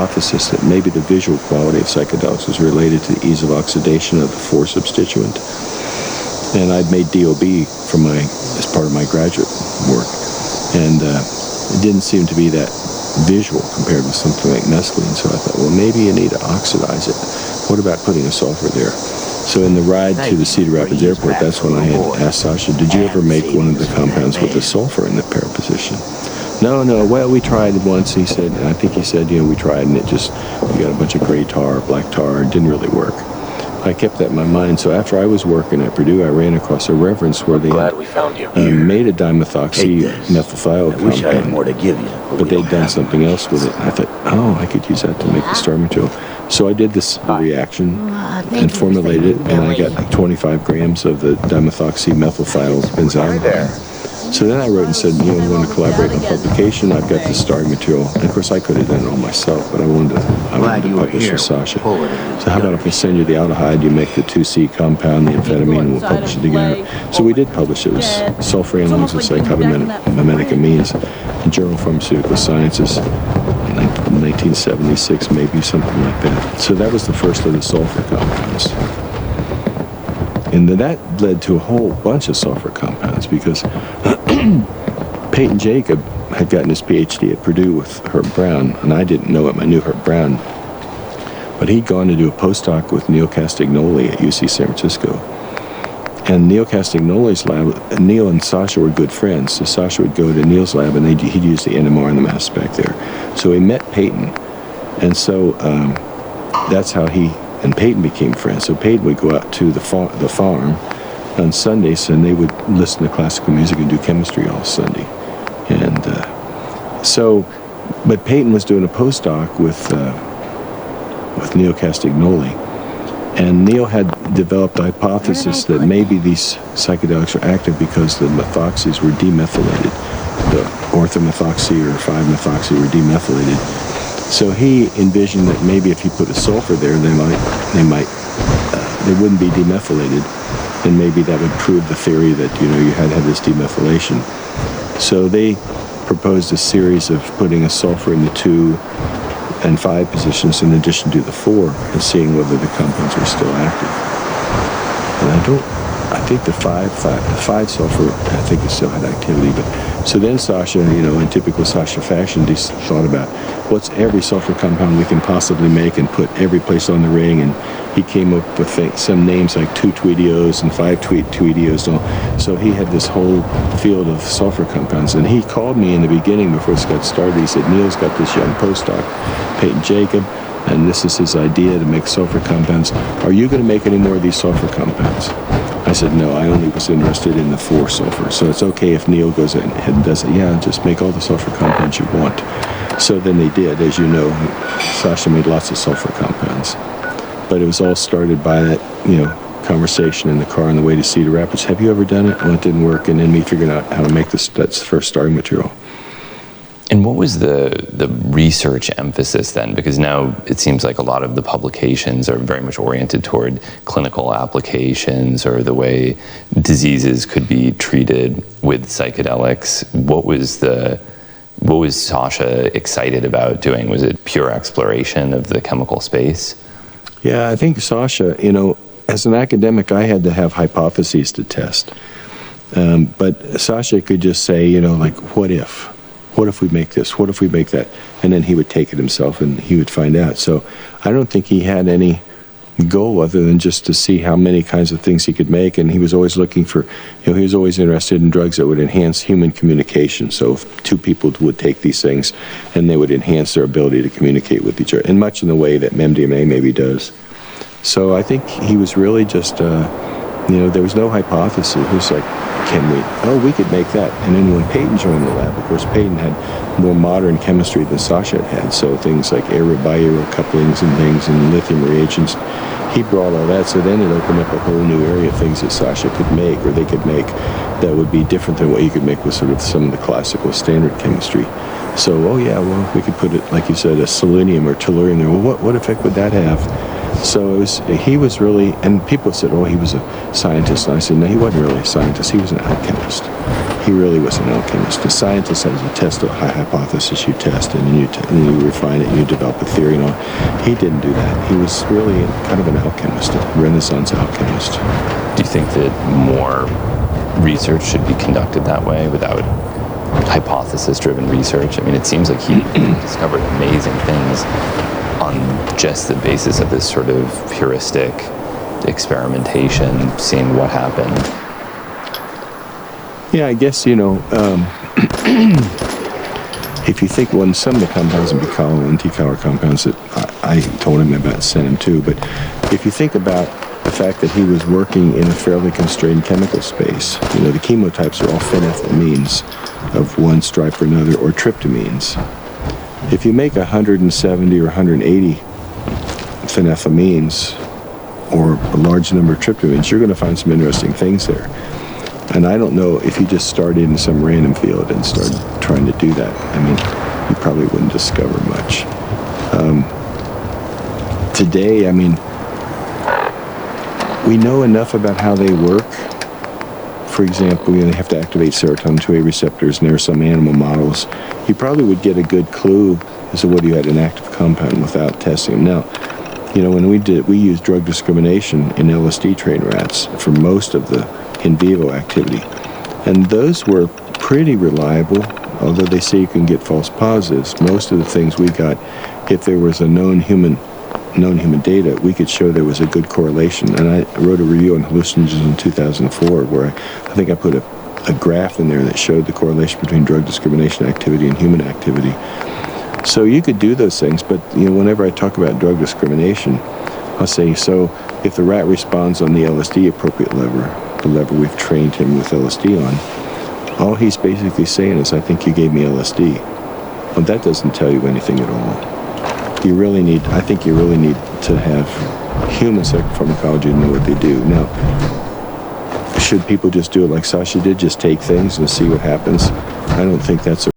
hypothesis that maybe the visual quality of psychedelics was related to the ease of oxidation of the 4-substituent. And I'd made DOB as part of my graduate work, and it didn't seem to be that visual compared with something like mescaline. So I thought, well, maybe you need to oxidize it. What about putting a sulfur there? So in the ride to the Cedar Rapids Airport, that's when I had asked Sasha, did you ever make one of the compounds with the sulfur in the pair position? No, well, we tried it once, he said, and I think he said, we tried, and we got a bunch of gray tar, black tar, it didn't really work. I kept that in my mind, so after I was working at Purdue, I ran across a reference where they made a dimethoxy methyl compound. I wish I had more to give you. But they'd done something else with it. I thought, I could use that to make the starting material. So I did this reaction and formulated it, and I got like 25 grams of the dimethoxy methylthiobenzyl. So then I wrote and said, we want to collaborate on publication. I've got this starting material. And of course, I could have done it all myself, but I wanted to publish with Sasha. So how about if I send you the aldehyde, you make the 2C compound, the amphetamine, and we'll publish it together. So we did publish it. It was sulfur analogs of psychotomimetic amines in Journal of Pharmaceutical Sciences in 1976, maybe, something like that. So that was the first of the sulfur compounds. And that led to a whole bunch of sulfur compounds because Peyton Jacob had gotten his PhD at Purdue with Herb Brown, and I didn't know him. I knew Herb Brown. But he'd gone to do a postdoc with Neil Castagnoli at UC San Francisco. And Neil Castagnoli's lab, Neil and Sasha were good friends. So Sasha would go to Neil's lab, and he'd use the NMR and the mass spec there. So he met Peyton. And so that's how he and Peyton became friends. So Peyton would go out to the farm on Sundays, and they would listen to classical music and do chemistry all Sunday. And but Peyton was doing a postdoc with Neil Castagnoli, and Neil had developed a hypothesis that maybe these psychedelics are active because the methoxys were demethylated. The orthomethoxy or 5-methoxy were demethylated. So he envisioned that maybe if you put a sulfur there, they wouldn't be demethylated, and maybe that would prove the theory that you had this demethylation. So they proposed a series of putting a sulfur in the 2 and 5 positions in addition to the 4, and seeing whether the compounds were still active. And I think the 5 sulfur, I think it still had activity, but so then Sasha, in typical Sasha fashion, just thought about what's every sulfur compound we can possibly make and put every place on the ring, and he came up with some names like 2 tweedios and 5 tweedios. So he had this whole field of sulfur compounds, and he called me in the beginning before this got started. He said, Neil's got this young postdoc, Peyton Jacob, and this is his idea to make sulfur compounds. Are you going to make any more of these sulfur compounds? I said, no, I only was interested in the 4 sulfur. So it's okay if Neil goes ahead and does it. Yeah, just make all the sulfur compounds you want. So then they did. As you know, Sasha made lots of sulfur compounds. But it was all started by that, conversation in the car on the way to Cedar Rapids. Have you ever done it? Well, it didn't work. And then me figuring out how to make that's the first starting material. And what was the research emphasis then? Because now it seems like a lot of the publications are very much oriented toward clinical applications or the way diseases could be treated with psychedelics. What was Sasha excited about doing? Was it pure exploration of the chemical space? Yeah, I think Sasha, as an academic, I had to have hypotheses to test. But Sasha could just say, what if? What if we make this? What if we make that? And then he would take it himself and he would find out. So I don't think he had any goal other than just to see how many kinds of things he could make. And he was always looking for, he was always interested in drugs that would enhance human communication. So if 2 people would take these things and they would enhance their ability to communicate with each other, in much in the way that MDMA maybe does. So I think he was really just, there was no hypothesis. It was like, we could make that. And then when Peyton joined the lab, of course, Peyton had more modern chemistry than Sasha had. So things like aero-bi-aero couplings and things and lithium reagents, he brought all that. So then it opened up a whole new area of things that Sasha could make, or they could make, that would be different than what you could make with sort of some of the classical standard chemistry. So, we could put it, like you said, a selenium or tellurium there. Well, what effect would that have? So he was really, and people said, he was a scientist. And I said, no, he wasn't really a scientist. He was an alchemist. he really was an alchemist. A scientist has a test, a hypothesis you test, and then you refine it, and you develop a theory and all. He didn't do that. He was really kind of an alchemist, a Renaissance alchemist. Do you think that more research should be conducted that way without hypothesis-driven research? I mean, it seems like he discovered amazing things on just the basis of this sort of heuristic experimentation, seeing what happened. Yeah, I guess, if you think, well, some of the compounds in Bicol and T-color compounds that I told him about, sent him to, but if you think about the fact that he was working in a fairly constrained chemical space, the chemotypes are all phenethylamines of one stripe or another, or tryptamines. If you make 170 or 180 phenethylamines, or a large number of tryptamines, you're going to find some interesting things there. And I don't know if you just started in some random field and started trying to do that. I mean, you probably wouldn't discover much. Today, I mean, we know enough about how they work. For example, they have to activate serotonin 2A receptors, and there are some animal models. You probably would get a good clue as to whether you had an active compound without testing them. Now, when we used drug discrimination in LSD trained rats for most of the in vivo activity, and those were pretty reliable, although they say you can get false positives. Most of the things we got, if there was a known human data, we could show there was a good correlation. And I wrote a review on hallucinogens in 2004 where I think I put a graph in there that showed the correlation between drug discrimination activity and human activity. So you could do those things, but whenever I talk about drug discrimination, I'll say, so if the rat responds on the LSD appropriate lever, the lever we've trained him with LSD on, all he's basically saying is, I think you gave me LSD. Well, that doesn't tell you anything at all. I think you really need to have human psychopharmacology to know what they do. Now, should people just do it like Sasha did, just take things and see what happens? I don't think that's a